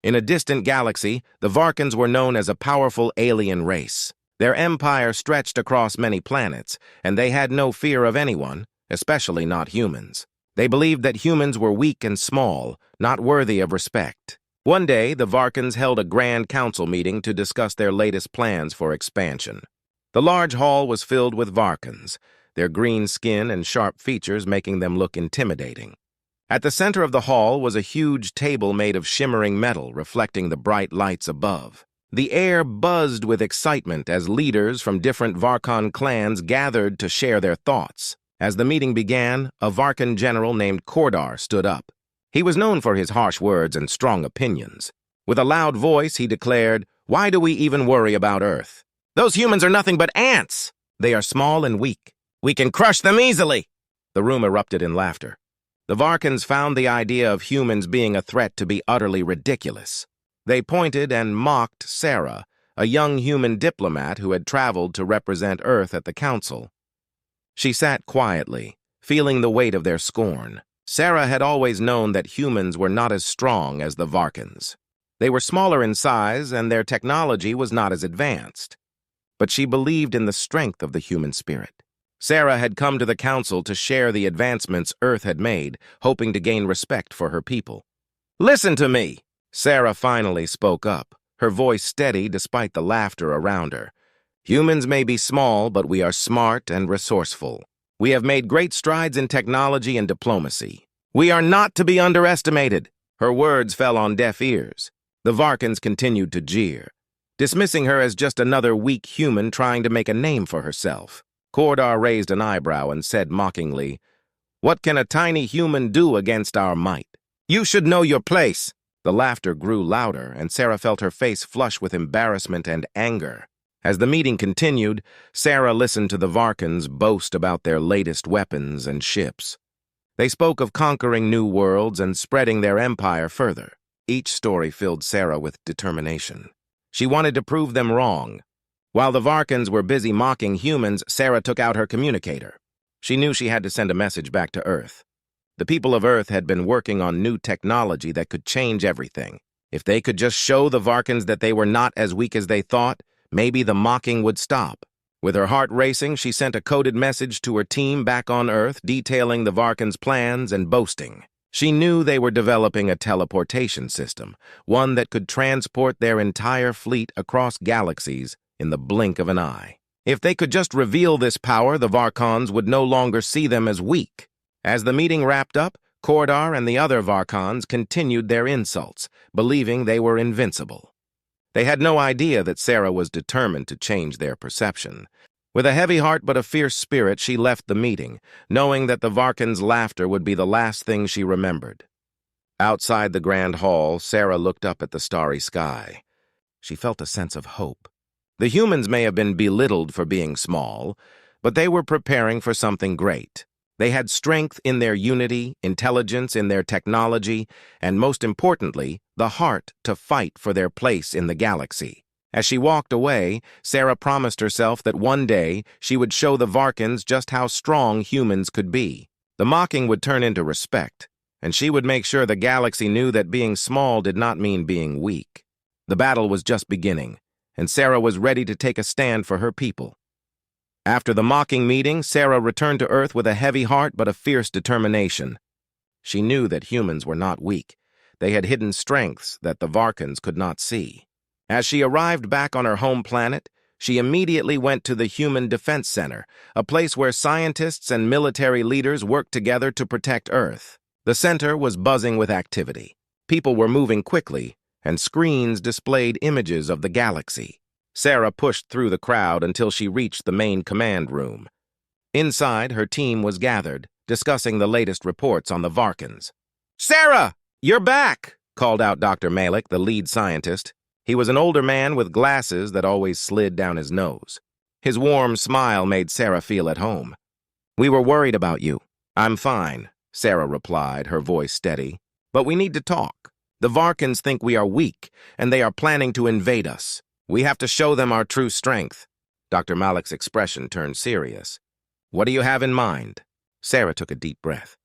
In a distant galaxy, the Varkans were known as a powerful alien race. Their empire stretched across many planets, and they had no fear of anyone, especially not humans. They believed that humans were weak and small, not worthy of respect. One day, the Varkans held a grand council meeting to discuss their latest plans for expansion. The large hall was filled with Varkans, their green skin and sharp features making them look intimidating. At the center of the hall was a huge table made of shimmering metal reflecting the bright lights above. The air buzzed with excitement as leaders from different Varkan clans gathered to share their thoughts. As the meeting began, a Varkan general named Kordar stood up. He was known for his harsh words and strong opinions. With a loud voice, he declared, "Why do we even worry about Earth? Those humans are nothing but ants. They are small and weak. We can crush them easily." The room erupted in laughter. The Varkans found the idea of humans being a threat to be utterly ridiculous. They pointed and mocked Sarah, a young human diplomat who had traveled to represent Earth at the council. She sat quietly, feeling the weight of their scorn. Sarah had always known that humans were not as strong as the Varkans. They were smaller in size, and their technology was not as advanced. But she believed in the strength of the human spirit. Sarah had come to the council to share the advancements Earth had made, hoping to gain respect for her people. "Listen to me!" Sarah finally spoke up, her voice steady despite the laughter around her. "Humans may be small, but we are smart and resourceful. We have made great strides in technology and diplomacy. We are not to be underestimated." Her words fell on deaf ears. The Varkans continued to jeer, dismissing her as just another weak human trying to make a name for herself. Kordar raised an eyebrow and said mockingly, "What can a tiny human do against our might? You should know your place." The laughter grew louder, and Sarah felt her face flush with embarrassment and anger. As the meeting continued, Sarah listened to the Varkans boast about their latest weapons and ships. They spoke of conquering new worlds and spreading their empire further. Each story filled Sarah with determination. She wanted to prove them wrong. While the Varkans were busy mocking humans, Sarah took out her communicator. She knew she had to send a message back to Earth. The people of Earth had been working on new technology that could change everything. If they could just show the Varkans that they were not as weak as they thought, maybe the mocking would stop. With her heart racing, she sent a coded message to her team back on Earth detailing the Varkans' plans and boasting. She knew they were developing a teleportation system, one that could transport their entire fleet across galaxies in the blink of an eye. If they could just reveal this power, the Varkans would no longer see them as weak. As the meeting wrapped up, Kordar and the other Varkans continued their insults, believing they were invincible. They had no idea that Sarah was determined to change their perception. With a heavy heart but a fierce spirit, she left the meeting, knowing that the Varkans' laughter would be the last thing she remembered. Outside the grand hall, Sarah looked up at the starry sky. She felt a sense of hope. The humans may have been belittled for being small, but they were preparing for something great. They had strength in their unity, intelligence in their technology, and most importantly, the heart to fight for their place in the galaxy. As she walked away, Sarah promised herself that one day she would show the Varkans just how strong humans could be. The mocking would turn into respect, and she would make sure the galaxy knew that being small did not mean being weak. The battle was just beginning, and Sarah was ready to take a stand for her people. After the mocking meeting, Sarah returned to Earth with a heavy heart but a fierce determination. She knew that humans were not weak. They had hidden strengths that the Varkans could not see. As she arrived back on her home planet, she immediately went to the Human Defense Center, a place where scientists and military leaders worked together to protect Earth. The center was buzzing with activity. People were moving quickly, and screens displayed images of the galaxy. Sarah pushed through the crowd until she reached the main command room. Inside, her team was gathered, discussing the latest reports on the Varkans. "Sarah, you're back!" called out Dr. Malik, the lead scientist. He was an older man with glasses that always slid down his nose. His warm smile made Sarah feel at home. "We were worried about you." "I'm fine," Sarah replied, her voice steady. "But we need to talk. The Varkans think we are weak, and they are planning to invade us. We have to show them our true strength." Dr. Malik's expression turned serious. "What do you have in mind?" Sarah took a deep breath.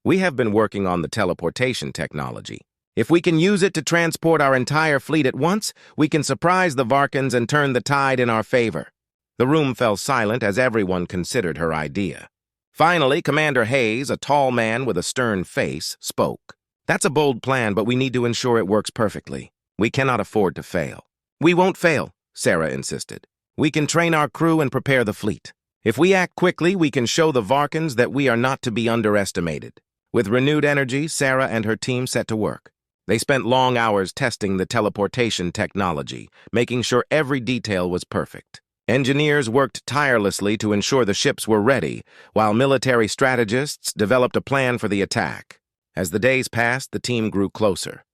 "We have been working on the teleportation technology. If we can use it to transport our entire fleet at once, we can surprise the Varkans and turn the tide in our favor." The room fell silent as everyone considered her idea. Finally, Commander Hayes, a tall man with a stern face, spoke. "That's a bold plan, but we need to ensure it works perfectly. We cannot afford to fail." "We won't fail," Sarah insisted. "We can train our crew and prepare the fleet. If we act quickly, we can show the Varkans that we are not to be underestimated." With renewed energy, Sarah and her team set to work. They spent long hours testing the teleportation technology, making sure every detail was perfect. Engineers worked tirelessly to ensure the ships were ready, while military strategists developed a plan for the attack. As the days passed, the team grew closer.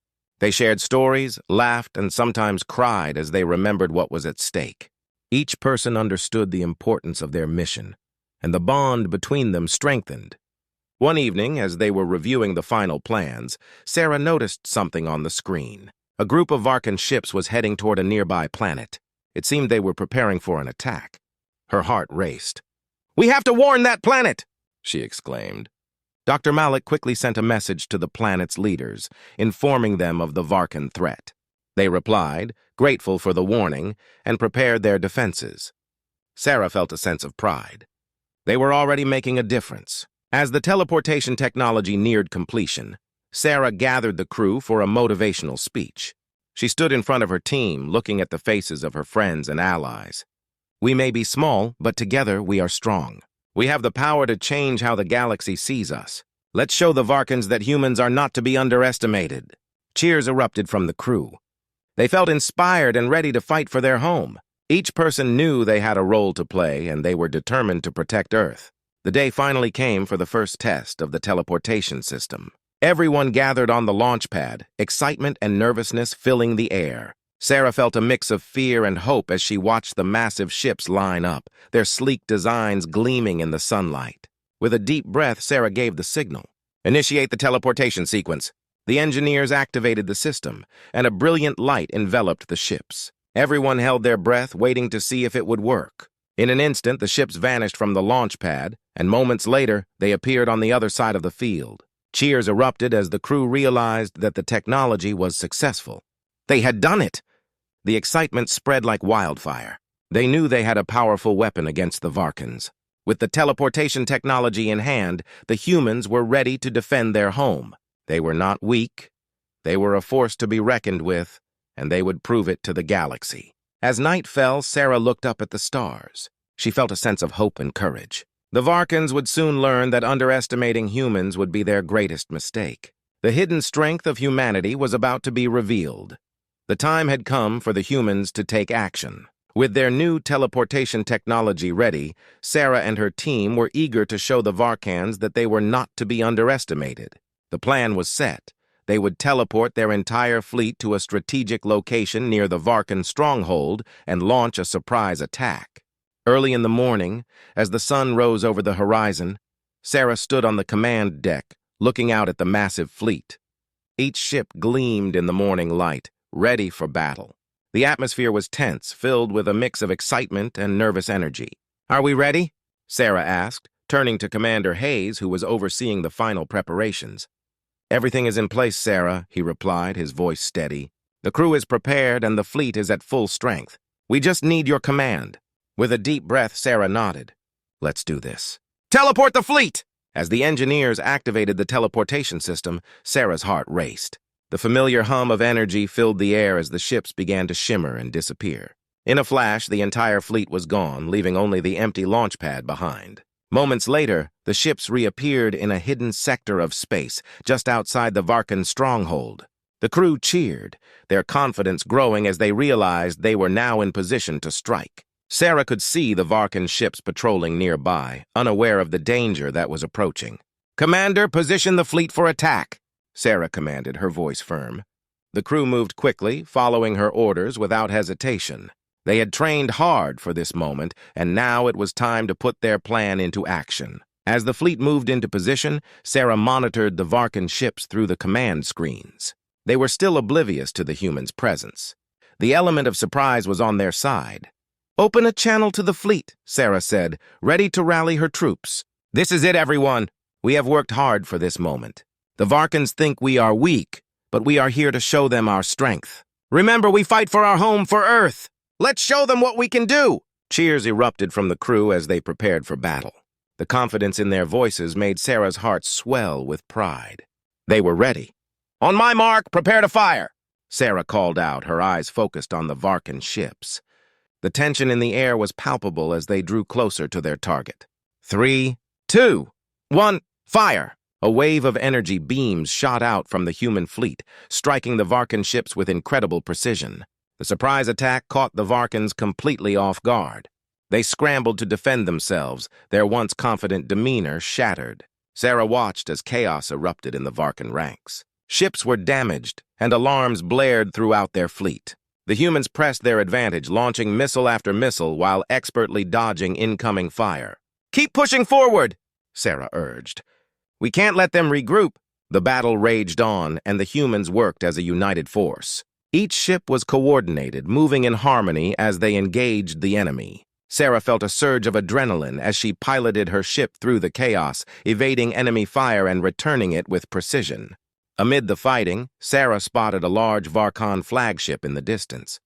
They shared stories, laughed, and sometimes cried as they remembered what was at stake. Each person understood the importance of their mission, and the bond between them strengthened. One evening, as they were reviewing the final plans, Sarah noticed something on the screen. A group of Varkan ships was heading toward a nearby planet. It seemed they were preparing for an attack. Her heart raced. "We have to warn that planet!" she exclaimed. Dr. Malik quickly sent a message to the planet's leaders, informing them of the Varkan threat. They replied, grateful for the warning, and prepared their defenses. Sarah felt a sense of pride. They were already making a difference. As the teleportation technology neared completion, Sarah gathered the crew for a motivational speech. She stood in front of her team, looking at the faces of her friends and allies. "We may be small, but together we are strong. We have the power to change how the galaxy sees us. Let's show the Varkans that humans are not to be underestimated." Cheers erupted from the crew. They felt inspired and ready to fight for their home. Each person knew they had a role to play, and they were determined to protect Earth. The day finally came for the first test of the teleportation system. Everyone gathered on the launch pad, excitement and nervousness filling the air. Sarah felt a mix of fear and hope as she watched the massive ships line up, their sleek designs gleaming in the sunlight. With a deep breath, Sarah gave the signal. "Initiate the teleportation sequence." The engineers activated the system, and a brilliant light enveloped the ships. Everyone held their breath, waiting to see if it would work. In an instant, the ships vanished from the launch pad, and moments later, they appeared on the other side of the field. Cheers erupted as the crew realized that the technology was successful. They had done it! The excitement spread like wildfire. They knew they had a powerful weapon against the Varkans. With the teleportation technology in hand, the humans were ready to defend their home. They were not weak. They were a force to be reckoned with, and they would prove it to the galaxy. As night fell, Sarah looked up at the stars. She felt a sense of hope and courage. The Varkans would soon learn that underestimating humans would be their greatest mistake. The hidden strength of humanity was about to be revealed. The time had come for the humans to take action. With their new teleportation technology ready, Sarah and her team were eager to show the Varkans that they were not to be underestimated. The plan was set. They would teleport their entire fleet to a strategic location near the Varkan stronghold and launch a surprise attack. Early in the morning, as the sun rose over the horizon, Sarah stood on the command deck, looking out at the massive fleet. Each ship gleamed in the morning light, ready for battle. The atmosphere was tense, filled with a mix of excitement and nervous energy. "Are we ready?" Sarah asked, turning to Commander Hayes, who was overseeing the final preparations. "Everything is in place, Sarah," he replied, his voice steady. "The crew is prepared and the fleet is at full strength. We just need your command." With a deep breath, Sarah nodded. "Let's do this." "Teleport the fleet!" As the engineers activated the teleportation system, Sarah's heart raced. The familiar hum of energy filled the air as the ships began to shimmer and disappear. In a flash, the entire fleet was gone, leaving only the empty launch pad behind. Moments later, the ships reappeared in a hidden sector of space, just outside the Varkan stronghold. The crew cheered, their confidence growing as they realized they were now in position to strike. Sarah could see the Varkan ships patrolling nearby, unaware of the danger that was approaching. "Commander, position the fleet for attack," Sarah commanded, her voice firm. The crew moved quickly, following her orders without hesitation. They had trained hard for this moment, and now it was time to put their plan into action. As the fleet moved into position, Sarah monitored the Varkan ships through the command screens. They were still oblivious to the humans' presence. The element of surprise was on their side. "Open a channel to the fleet," Sarah said, ready to rally her troops. "This is it, everyone. We have worked hard for this moment. The Varkans think we are weak, but we are here to show them our strength. Remember, we fight for our home, for Earth. Let's show them what we can do!" Cheers erupted from the crew as they prepared for battle. The confidence in their voices made Sarah's heart swell with pride. They were ready. "On my mark, prepare to fire!" Sarah called out, her eyes focused on the Varkan ships. The tension in the air was palpable as they drew closer to their target. 3, 2, 1, fire! A wave of energy beams shot out from the human fleet, striking the Varkan ships with incredible precision. The surprise attack caught the Varkans completely off guard. They scrambled to defend themselves, their once confident demeanor shattered. Sarah watched as chaos erupted in the Varkan ranks. Ships were damaged, and alarms blared throughout their fleet. The humans pressed their advantage, launching missile after missile while expertly dodging incoming fire. "Keep pushing forward," Sarah urged. "We can't let them regroup." The battle raged on, and the humans worked as a united force. Each ship was coordinated, moving in harmony as they engaged the enemy. Sarah felt a surge of adrenaline as she piloted her ship through the chaos, evading enemy fire and returning it with precision. Amid the fighting, Sarah spotted a large Varkan flagship in the distance.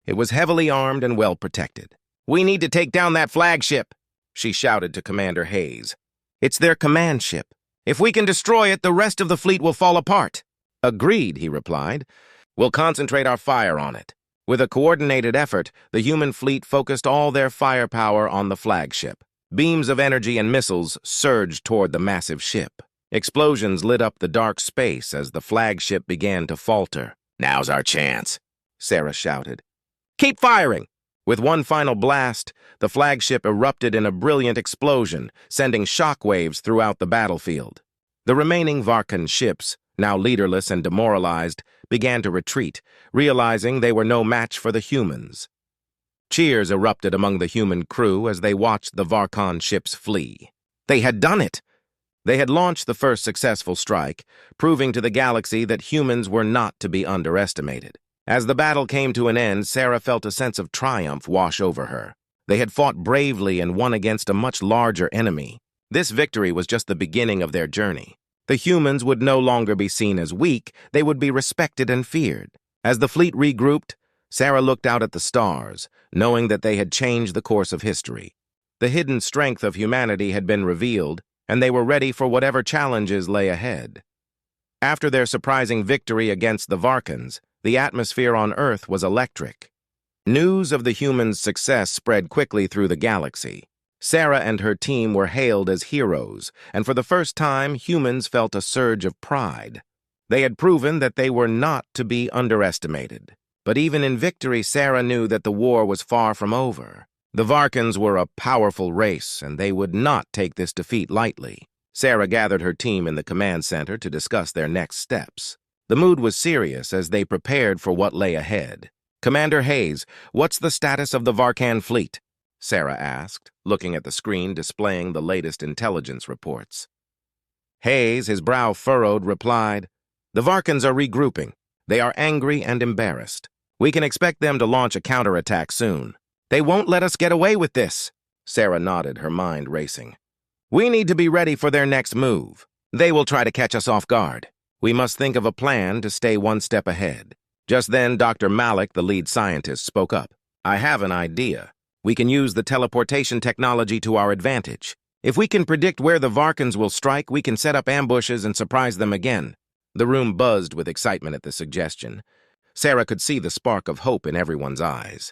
It was heavily armed and well protected. "We need to take down that flagship," she shouted to Commander Hayes. "It's their command ship. If we can destroy it, the rest of the fleet will fall apart." "Agreed," he replied. "We'll concentrate our fire on it." With a coordinated effort, the human fleet focused all their firepower on the flagship. Beams of energy and missiles surged toward the massive ship. Explosions lit up the dark space as the flagship began to falter. "Now's our chance," Sarah shouted. "Keep firing!" With one final blast, the flagship erupted in a brilliant explosion, sending shockwaves throughout the battlefield. The remaining Varkan ships, now leaderless and demoralized, began to retreat, realizing they were no match for the humans. Cheers erupted among the human crew as they watched the Varkan ships flee. They had done it! They had launched the first successful strike, proving to the galaxy that humans were not to be underestimated. As the battle came to an end, Sarah felt a sense of triumph wash over her. They had fought bravely and won against a much larger enemy. This victory was just the beginning of their journey. The humans would no longer be seen as weak, they would be respected and feared. As the fleet regrouped, Sarah looked out at the stars, knowing that they had changed the course of history. The hidden strength of humanity had been revealed, and they were ready for whatever challenges lay ahead. After their surprising victory against the Varkans, the atmosphere on Earth was electric. News of the humans' success spread quickly through the galaxy. Sarah and her team were hailed as heroes, and for the first time, humans felt a surge of pride. They had proven that they were not to be underestimated. But even in victory, Sarah knew that the war was far from over. The Varkans were a powerful race, and they would not take this defeat lightly. Sarah gathered her team in the command center to discuss their next steps. The mood was serious as they prepared for what lay ahead. "Commander Hayes, what's the status of the Varkan fleet?" Sarah asked, looking at the screen displaying the latest intelligence reports. Hayes, his brow furrowed, replied, "The Varkans are regrouping. They are angry and embarrassed. We can expect them to launch a counterattack soon. They won't let us get away with this." Sarah nodded, her mind racing. "We need to be ready for their next move. They will try to catch us off guard. We must think of a plan to stay one step ahead." Just then, Dr. Malik, the lead scientist, spoke up. "I have an idea. We can use the teleportation technology to our advantage. If we can predict where the Varkans will strike, we can set up ambushes and surprise them again." The room buzzed with excitement at the suggestion. Sarah could see the spark of hope in everyone's eyes.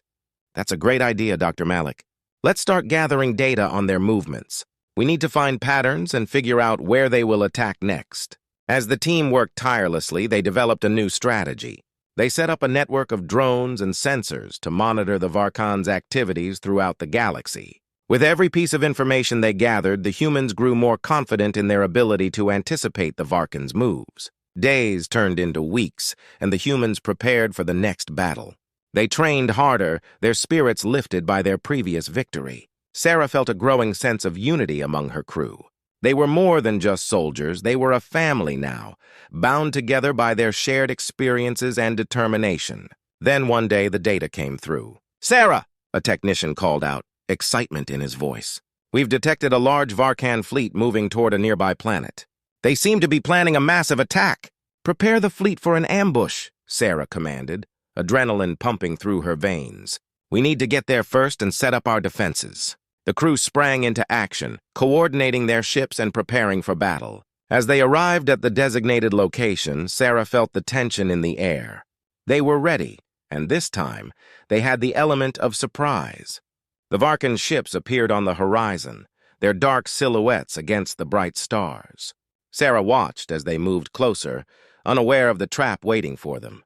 "That's a great idea, Dr. Malik. Let's start gathering data on their movements. We need to find patterns and figure out where they will attack next." As the team worked tirelessly, they developed a new strategy. They set up a network of drones and sensors to monitor the Varkans' activities throughout the galaxy. With every piece of information they gathered, the humans grew more confident in their ability to anticipate the Varkans' moves. Days turned into weeks, and the humans prepared for the next battle. They trained harder, their spirits lifted by their previous victory. Sarah felt a growing sense of unity among her crew. They were more than just soldiers, they were a family now, bound together by their shared experiences and determination. Then one day the data came through. "Sarah!" a technician called out, excitement in his voice. "We've detected a large Varkan fleet moving toward a nearby planet. They seem to be planning a massive attack." "Prepare the fleet for an ambush," Sarah commanded, adrenaline pumping through her veins. "We need to get there first and set up our defenses." The crew sprang into action, coordinating their ships and preparing for battle. As they arrived at the designated location, Sarah felt the tension in the air. They were ready, and this time, they had the element of surprise. The Varkan ships appeared on the horizon, their dark silhouettes against the bright stars. Sarah watched as they moved closer, unaware of the trap waiting for them.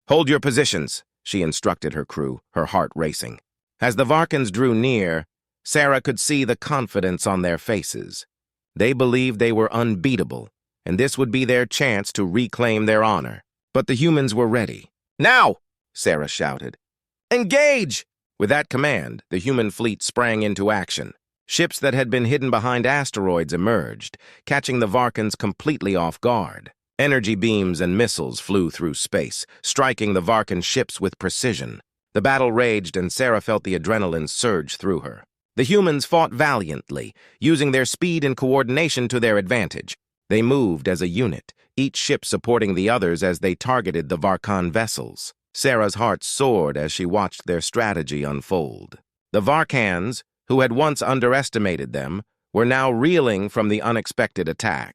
"Hold your positions," she instructed her crew, her heart racing. As the Varkans drew near, Sarah could see the confidence on their faces. They believed they were unbeatable, and this would be their chance to reclaim their honor. But the humans were ready. "Now!" Sarah shouted. "Engage!" With that command, the human fleet sprang into action. Ships that had been hidden behind asteroids emerged, catching the Varkans completely off guard. Energy beams and missiles flew through space, striking the Varkan ships with precision. The battle raged, and Sarah felt the adrenaline surge through her. The humans fought valiantly, using their speed and coordination to their advantage. They moved as a unit, each ship supporting the others as they targeted the Varkan vessels. Sarah's heart soared as she watched their strategy unfold. The Varkans, who had once underestimated them, were now reeling from the unexpected attack.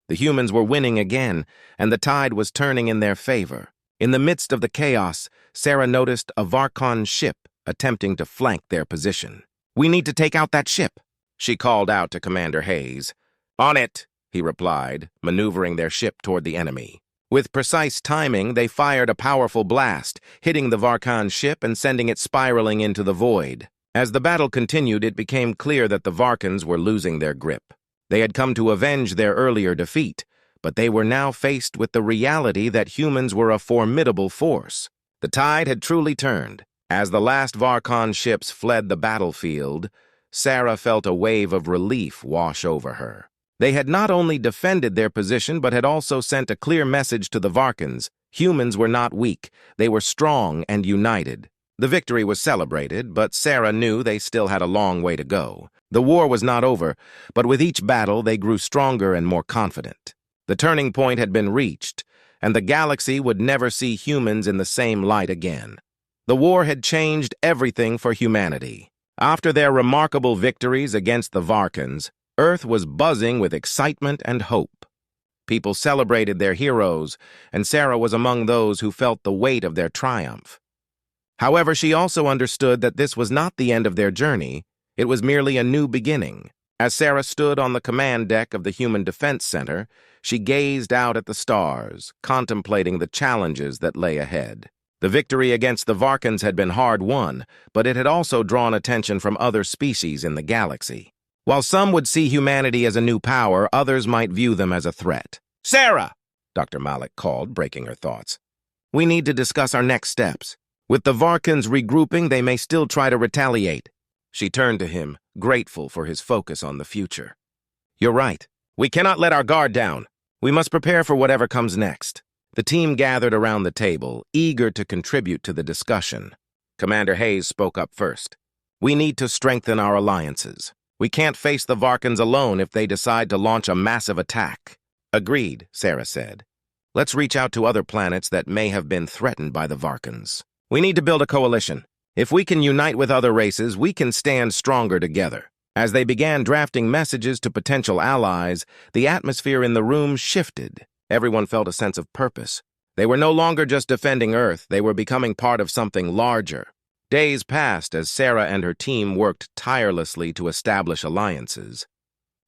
The humans were winning again, and the tide was turning in their favor. In the midst of the chaos, Sarah noticed a Varkan ship attempting to flank their position. "We need to take out that ship," she called out to Commander Hayes. "On it," he replied, maneuvering their ship toward the enemy. With precise timing, they fired a powerful blast, hitting the Varkan ship and sending it spiraling into the void. As the battle continued, it became clear that the Varkans were losing their grip. They had come to avenge their earlier defeat, but they were now faced with the reality that humans were a formidable force. The tide had truly turned. As the last Varkan ships fled the battlefield, Sarah felt a wave of relief wash over her. They had not only defended their position, but had also sent a clear message to the Varkans. Humans were not weak. They were strong and united. The victory was celebrated, but Sarah knew they still had a long way to go. The war was not over, but with each battle they grew stronger and more confident. The turning point had been reached, and the galaxy would never see humans in the same light again. The war had changed everything for humanity. After their remarkable victories against the Varkans, Earth was buzzing with excitement and hope. People celebrated their heroes, and Sarah was among those who felt the weight of their triumph. However, she also understood that this was not the end of their journey. It was merely a new beginning. As Sarah stood on the command deck of the Human Defense Center, she gazed out at the stars, contemplating the challenges that lay ahead. The victory against the Varkans had been hard won, but it had also drawn attention from other species in the galaxy. While some would see humanity as a new power, others might view them as a threat. "Sarah!" Dr. Malik called, breaking her thoughts. "We need to discuss our next steps. With the Varkans regrouping, they may still try to retaliate." She turned to him, grateful for his focus on the future. "You're right. We cannot let our guard down. We must prepare for whatever comes next." The team gathered around the table, eager to contribute to the discussion. Commander Hayes spoke up first. "We need to strengthen our alliances. We can't face the Varkans alone if they decide to launch a massive attack." "Agreed," Sarah said. "Let's reach out to other planets that may have been threatened by the Varkans. We need to build a coalition. If we can unite with other races, we can stand stronger together." As they began drafting messages to potential allies, the atmosphere in the room shifted. Everyone felt a sense of purpose. They were no longer just defending Earth, they were becoming part of something larger. Days passed as Sarah and her team worked tirelessly to establish alliances.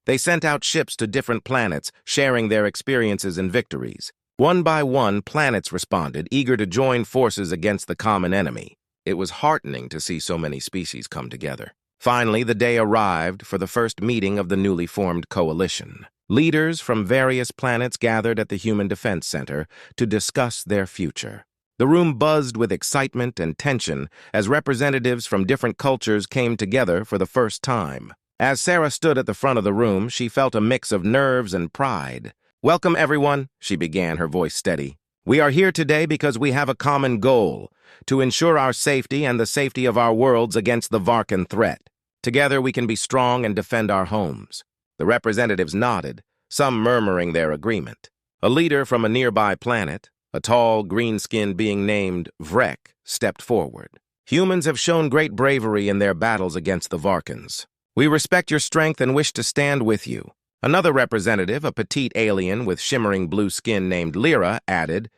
They sent out ships to different planets, sharing their experiences and victories. One by one, planets responded, eager to join forces against the common enemy. It was heartening to see so many species come together. Finally, the day arrived for the first meeting of the newly formed coalition. Leaders from various planets gathered at the Human Defense Center to discuss their future. The room buzzed with excitement and tension as representatives from different cultures came together for the first time. As Sarah stood at the front of the room, she felt a mix of nerves and pride. "Welcome, everyone," she began, her voice steady. "We are here today because we have a common goal, to ensure our safety and the safety of our worlds against the Varkan threat. Together we can be strong and defend our homes." The representatives nodded, some murmuring their agreement. A leader from a nearby planet, a tall, green-skinned being named Vrek, stepped forward. Humans have shown great bravery in their battles against the Varkans. We respect your strength and wish to stand with you. Another representative, a petite alien with shimmering blue skin named Lyra, added,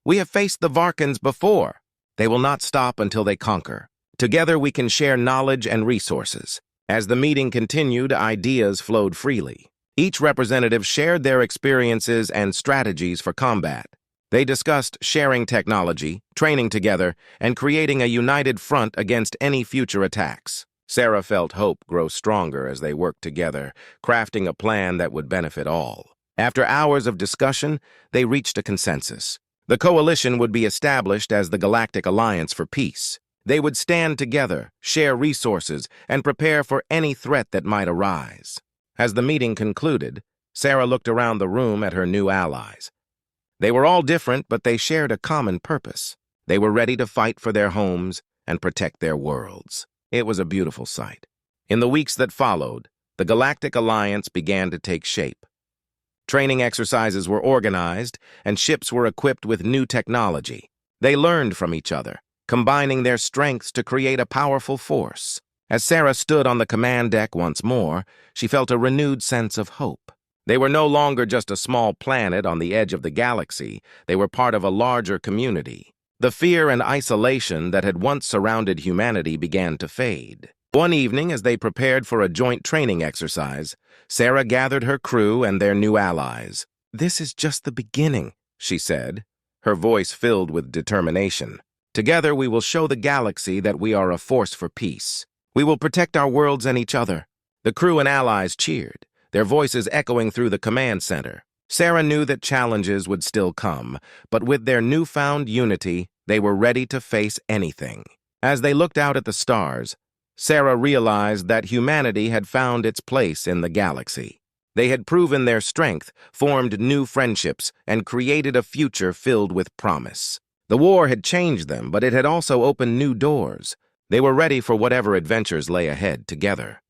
We have faced the Varkans before. They will not stop until they conquer. Together we can share knowledge and resources. As the meeting continued, ideas flowed freely. Each representative shared their experiences and strategies for combat. They discussed sharing technology, training together, and creating a united front against any future attacks. Sarah felt hope grow stronger as they worked together, crafting a plan that would benefit all. After hours of discussion, they reached a consensus. The coalition would be established as the Galactic Alliance for Peace. They would stand together, share resources, and prepare for any threat that might arise. As the meeting concluded, Sarah looked around the room at her new allies. They were all different, but they shared a common purpose. They were ready to fight for their homes and protect their worlds. It was a beautiful sight. In the weeks that followed, the Galactic Alliance began to take shape. Training exercises were organized, and ships were equipped with new technology. They learned from each other, combining their strengths to create a powerful force. As Sarah stood on the command deck once more, she felt a renewed sense of hope. They were no longer just a small planet on the edge of the galaxy. They were part of a larger community. The fear and isolation that had once surrounded humanity began to fade. One evening, as they prepared for a joint training exercise, Sarah gathered her crew and their new allies. "This is just the beginning," she said, her voice filled with determination. "Together we will show the galaxy that we are a force for peace. We will protect our worlds and each other." The crew and allies cheered, their voices echoing through the command center. Sarah knew that challenges would still come, but with their newfound unity, they were ready to face anything. As they looked out at the stars, Sarah realized that humanity had found its place in the galaxy. They had proven their strength, formed new friendships, and created a future filled with promise. The war had changed them, but it had also opened new doors. They were ready for whatever adventures lay ahead together.